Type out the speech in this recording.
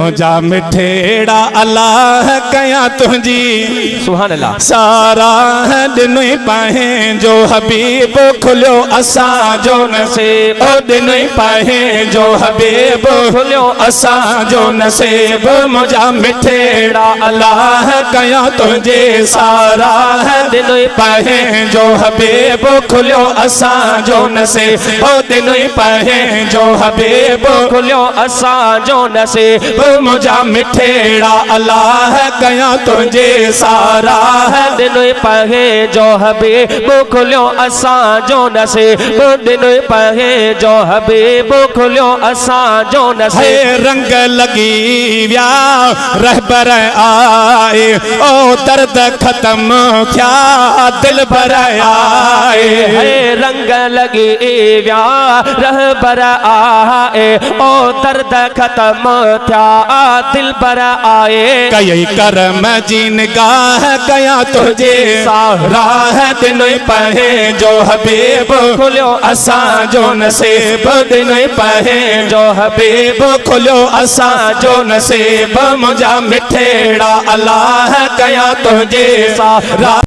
मुझा मिठेड़ा अल्लाह कया तुझी सुभान अल्लाह सारा दिन पाहे जो हबीब खुलियो असा जो नसीब ओ दिन पाहे जो हबीब खुलियो असा जो नसीब मुझा मिठेड़ा अल्लाह कया तुझे सारा दिन पाहे जो हबीब खुलियो असा जो नसीब ओ दिन पाहे जो हबीब खुलियो असा जो नसीब मुझा मिठेड़ा अल्लाह कया तुझे सारा दिन पाहे जो हबीब खुलियो असा जो नसीब दिन पाहे जो हबीब खुलियो असा जो नसीब रंग लगी व्या रहबर आए ओ दर्द खत्म क्या दिल भर आए रंग लगी व्या रहबर आए ओ दर्द खत्म क्या दिल भर आए कई करम जिन गाह गया तुझे सारा दिन पहे जो हबीब खुलियो असा जो नसीब दिन पहे जो हबीब खुलियो असा जो नसीब मुझा मिठेड़ा अल्लाह गया तुझे सारा